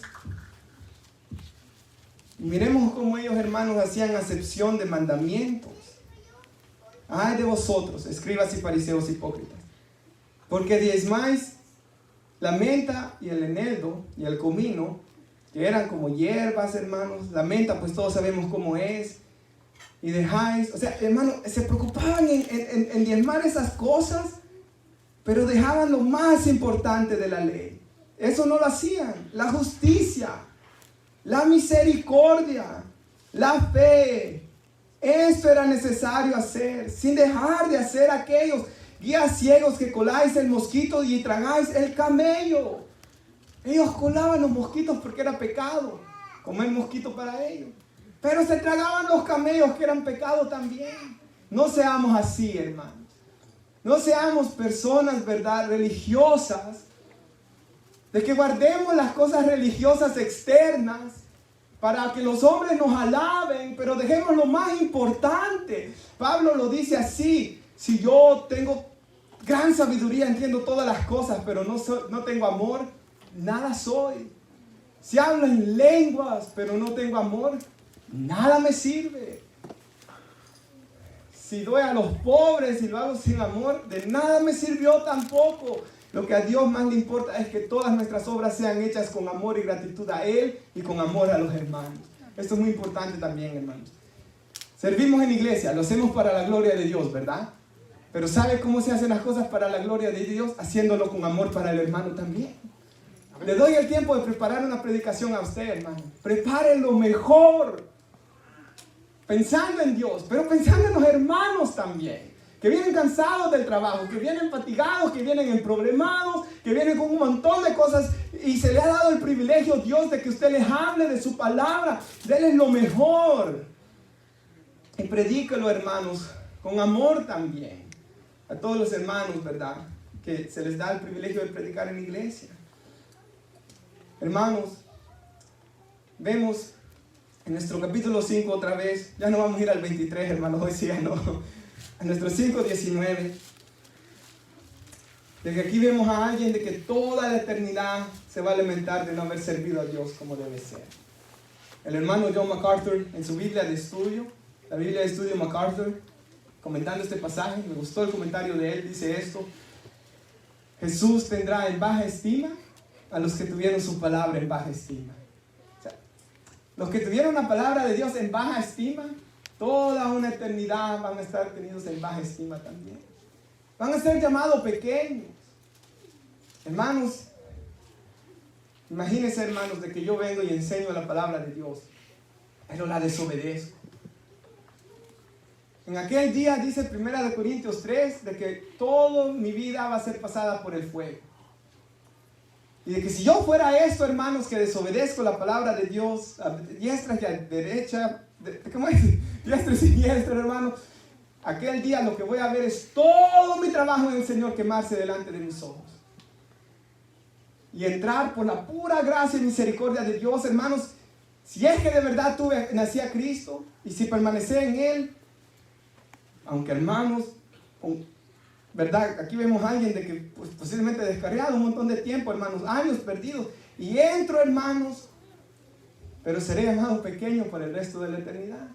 Y miremos cómo ellos, hermanos, hacían acepción de mandamientos. Ay de vosotros, escribas y fariseos hipócritas, porque diezmáis la menta y el eneldo y el comino, que eran como hierbas, hermanos. La menta, pues todos sabemos cómo es. Y dejáis, o sea, hermanos, se preocupaban en diezmar esas cosas, pero dejaban lo más importante de la ley. Eso no lo hacían. La justicia, la misericordia, la fe. Esto era necesario hacer, sin dejar de hacer aquellos guías ciegos que coláis el mosquito y tragáis el camello. Ellos colaban los mosquitos porque era pecado comer mosquito para ellos, pero se tragaban los camellos que eran pecado también. No seamos así, hermanos. No seamos personas, ¿verdad?, religiosas, de que guardemos las cosas religiosas externas para que los hombres nos alaben, pero dejemos lo más importante. Pablo lo dice así: si yo tengo gran sabiduría, entiendo todas las cosas, pero no tengo amor, nada soy. Si hablo en lenguas, pero no tengo amor, nada me sirve. si doy a los pobres y lo hago sin amor, de nada me sirvió tampoco. Lo que a Dios más le importa es que todas nuestras obras sean hechas con amor y gratitud a Él y con amor a los hermanos. Esto es muy importante también, hermanos. Servimos en iglesia, lo hacemos para la gloria de Dios, ¿verdad? Pero ¿sabe cómo se hacen las cosas para la gloria de Dios? Haciéndolo con amor para el hermano también. Le doy el tiempo de preparar una predicación a usted, hermano. Prepárenlo mejor. Pensando en Dios, pero pensando en los hermanos también. Que vienen cansados del trabajo, que vienen fatigados, que vienen emproblemados, que vienen con un montón de cosas. Y se le ha dado el privilegio, Dios, de que usted les hable de su palabra. Denles lo mejor. Y predíquelo, hermanos, con amor también. A todos los hermanos, ¿verdad? Que se les da el privilegio de predicar en la iglesia. Hermanos, vemos en nuestro capítulo 5 otra vez, ya no vamos a ir al 23, hermanos, hoy sí ya no, a nuestro 5:19, de que aquí vemos a alguien de que toda la eternidad se va a lamentar de no haber servido a Dios como debe ser. El hermano John MacArthur, en su Biblia de estudio, la Biblia de estudio MacArthur, comentando este pasaje, me gustó el comentario de él, dice esto: Jesús tendrá en baja estima a los que tuvieron su palabra en baja estima. O sea, los que tuvieron la palabra de Dios en baja estima, toda una eternidad van a estar tenidos en baja estima también. Van a ser llamados pequeños. Hermanos, imagínense, hermanos, de que yo vengo y enseño la palabra de Dios, pero la desobedezco. En aquel día dice 1 Corintios 3, de que toda mi vida va a ser pasada por el fuego. Y de que si yo fuera esto, hermanos, que desobedezco la palabra de Dios, a diestra y a derecha, ¿cómo es? Diestra y siniestra, hermanos, aquel día lo que voy a ver es todo mi trabajo en el Señor quemarse delante de mis ojos. Y entrar por la pura gracia y misericordia de Dios, hermanos, si es que de verdad nací a Cristo y si permanecí en Él, aunque hermanos, ¿verdad? Aquí vemos a alguien de que pues, posiblemente descarriado un montón de tiempo, hermanos, años perdidos. Y entro, hermanos, pero seré llamado pequeño por el resto de la eternidad.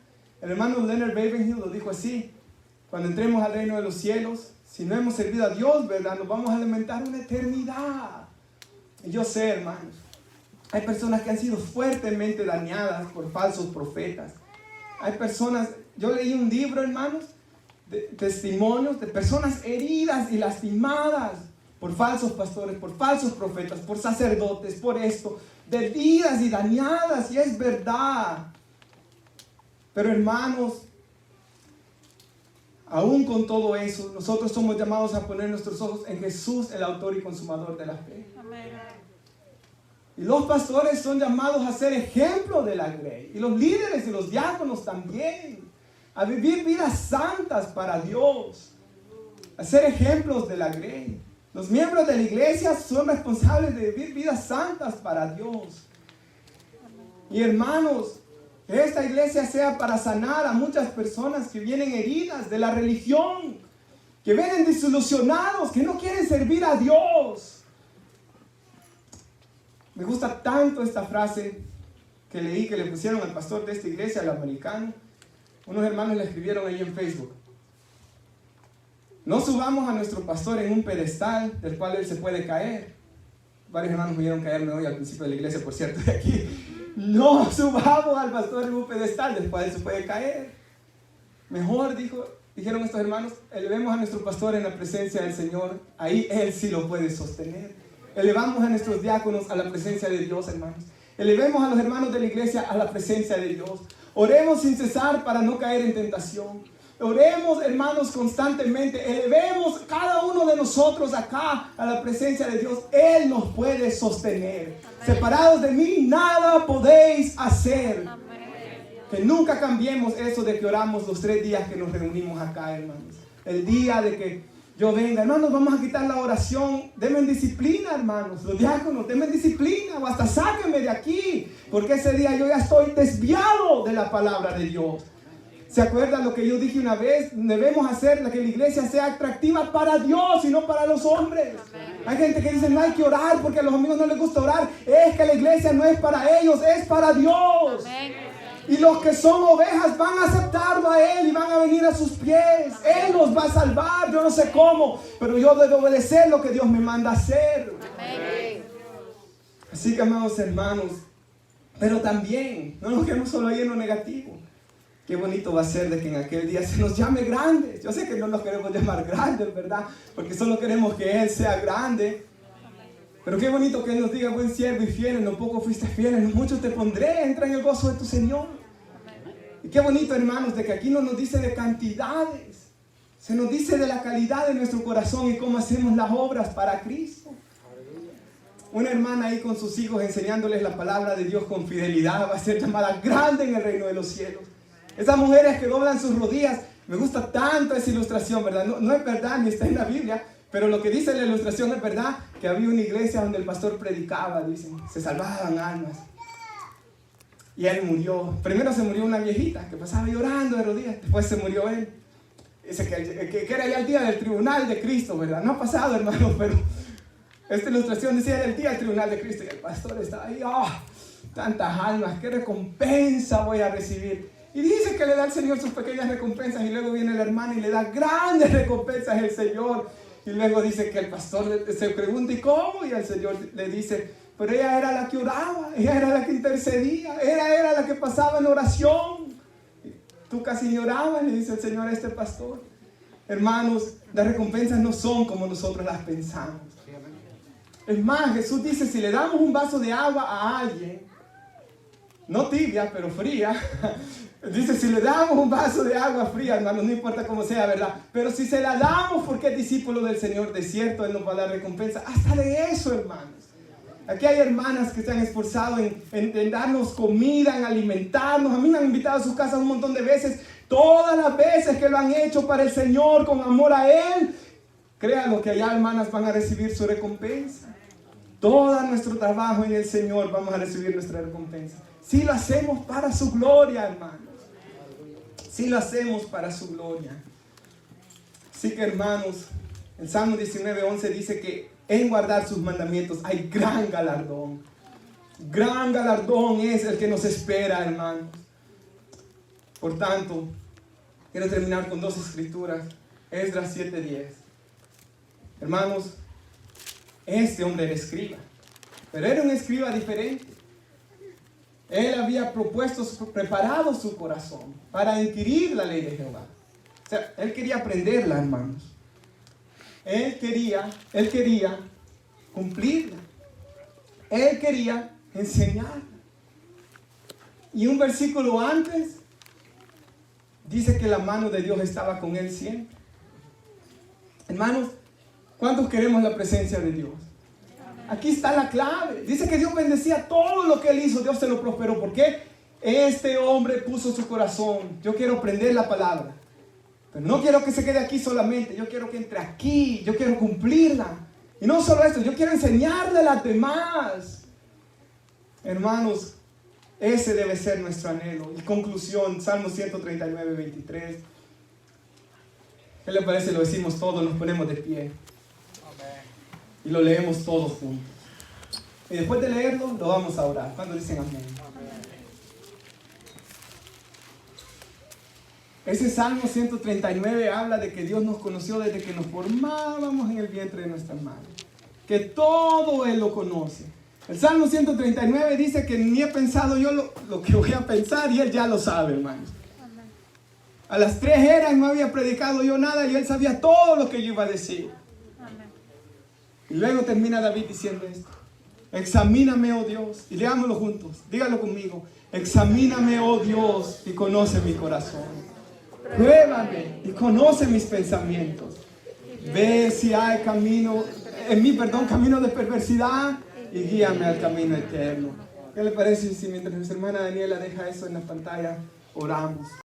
El hermano Leonard Ravenhill lo dijo así: cuando entremos al reino de los cielos, si no hemos servido a Dios, ¿verdad?, nos vamos a lamentar una eternidad. Y yo sé, hermanos, hay personas que han sido fuertemente dañadas por falsos profetas. Hay personas, yo leí un libro, hermanos, testimonios de personas heridas y lastimadas por falsos pastores, por falsos profetas, por sacerdotes, por esto, heridas y dañadas, y es verdad. Pero hermanos, aún con todo eso, nosotros somos llamados a poner nuestros ojos en Jesús, el autor y consumador de la fe. Amén. Y los pastores son llamados a ser ejemplo de la grey, y los líderes y los diáconos también, a vivir vidas santas para Dios, a ser ejemplos de la grey. Los miembros de la iglesia son responsables de vivir vidas santas para Dios. Y hermanos, que esta iglesia sea para sanar a muchas personas que vienen heridas de la religión, que vienen desilusionados, que no quieren servir a Dios. Me gusta tanto esta frase que leí, que le pusieron al pastor de esta iglesia, al americano. Unos hermanos le escribieron ahí en Facebook: no subamos a nuestro pastor en un pedestal del cual él se puede caer. Varios hermanos me vieron caerme hoy al principio de la iglesia, por cierto, de aquí. No subamos al pastor en un pedestal del cual él se puede caer. Mejor, dijeron estos hermanos, elevemos a nuestro pastor en la presencia del Señor. Ahí él sí lo puede sostener. Elevamos a nuestros diáconos a la presencia de Dios, hermanos. Elevemos a los hermanos de la iglesia a la presencia de Dios. Oremos sin cesar para no caer en tentación. Oremos, hermanos, constantemente. Elevemos cada uno de nosotros acá a la presencia de Dios. Él nos puede sostener. Amén. Separados de mí, nada podéis hacer. Amén. Que nunca cambiemos eso de que oramos los 3 días que nos reunimos acá, hermanos. El día de que yo venga, hermanos, vamos a quitar la oración. Denme disciplina, hermanos. Los diáconos, denme disciplina, o hasta sáquenme de aquí, porque ese día yo ya estoy desviado de la palabra de Dios. ¿Se acuerdan lo que yo dije una vez? Debemos hacer que la iglesia sea atractiva para Dios y no para los hombres. Amén. Hay gente que dice: no hay que orar porque a los amigos no les gusta orar. Es que la iglesia no es para ellos, es para Dios. Amén. Y los que son ovejas van a aceptarlo a Él y van a venir a sus pies. Él los va a salvar, yo no sé cómo, pero yo debo obedecer lo que Dios me manda a hacer. Amén. Así que, amados hermanos, pero también no nos quedemos solo ahí en lo negativo. Qué bonito va a ser de que en aquel día se nos llame grandes. Yo sé que no nos queremos llamar grandes, ¿verdad? Porque solo queremos que Él sea grande. Pero qué bonito que Él nos diga: buen siervo y fiel, en lo poco fuiste fiel, en lo mucho te pondré, entra en el gozo de tu Señor. Y qué bonito, hermanos, de que aquí no nos dice de cantidades, se nos dice de la calidad de nuestro corazón y cómo hacemos las obras para Cristo. Una hermana ahí con sus hijos enseñándoles la palabra de Dios con fidelidad va a ser llamada grande en el reino de los cielos. Esas mujeres que doblan sus rodillas, me gusta tanto esa ilustración, ¿verdad? No es verdad, ni está en la Biblia, pero lo que dice la ilustración es verdad, que había una iglesia donde el pastor predicaba, dicen, se salvaban almas. Y él murió. Primero se murió una viejita que pasaba llorando de rodillas, después se murió él. Dice que era ya el día del tribunal de Cristo, ¿verdad? No ha pasado, hermano, pero esta ilustración decía era el día del tribunal de Cristo, y el pastor estaba ahí, tantas almas, qué recompensa voy a recibir. Y dice que le da al Señor sus pequeñas recompensas, y luego viene la hermana y le da grandes recompensas al Señor. Y luego dice que el pastor se pregunta: ¿y cómo? Y el Señor le dice: pero ella era la que oraba, ella era la que intercedía, ella era la que pasaba en oración. Tú casi ni orabas, le dice el Señor a este pastor. Hermanos, las recompensas no son como nosotros las pensamos. Es más, Jesús dice: si le damos un vaso de agua a alguien, no tibia, pero fría, dice, si le damos un vaso de agua fría, hermanos, no importa cómo sea, ¿verdad? Pero si se la damos porque es discípulo del Señor, de cierto, Él nos va a dar recompensa. Hasta de eso, hermanos. Aquí hay hermanas que se han esforzado en darnos comida, en alimentarnos. A mí me han invitado a sus casas un montón de veces. Todas las veces que lo han hecho para el Señor, con amor a Él, créanlo que allá, hermanas, van a recibir su recompensa. Todo nuestro trabajo en el Señor vamos a recibir nuestra recompensa. Si lo hacemos para su gloria, hermanos. Si lo hacemos para su gloria. Así que, hermanos, el Salmo 19:11 dice que en guardar sus mandamientos hay gran galardón. Gran galardón es el que nos espera, hermanos. Por tanto, quiero terminar con dos escrituras. Esdras 7:10. Hermanos, este hombre era escriba, pero era un escriba diferente. Él había preparado su corazón para inquirir la ley de Jehová. O sea, él quería aprenderla, hermanos. Él quería cumplirla. Él quería enseñarla. Y un versículo antes dice que la mano de Dios estaba con él siempre. Hermanos, ¿cuántos queremos la presencia de Dios? Aquí está la clave. Dice que Dios bendecía todo lo que él hizo. Dios se lo prosperó. ¿Por qué? Este hombre puso su corazón. Yo quiero aprender la palabra. Pero no quiero que se quede aquí solamente. Yo quiero que entre aquí. Yo quiero cumplirla. Y no solo esto. Yo quiero enseñarle a las demás. Hermanos, ese debe ser nuestro anhelo. Y conclusión, Salmo 139:23. ¿Qué le parece? Lo decimos todos, nos ponemos de pie. Y lo leemos todos juntos. Y después de leerlo, lo vamos a orar. ¿Cuándo dicen amén? Ese Salmo 139 habla de que Dios nos conoció desde que nos formábamos en el vientre de nuestras madres. Que todo Él lo conoce. El Salmo 139 dice que ni he pensado yo lo que voy a pensar y Él ya lo sabe, hermanos. A las 3 eras no había predicado yo nada y Él sabía todo lo que yo iba a decir. Y luego termina David diciendo esto: examíname, oh Dios, y leámoslo juntos, dígalo conmigo: examíname, oh Dios, y conoce mi corazón. Pruébame y conoce mis pensamientos. Ve si hay camino de perversidad, y guíame al camino eterno. ¿Qué le parece si mientras nuestra hermana Daniela deja eso en la pantalla, oramos?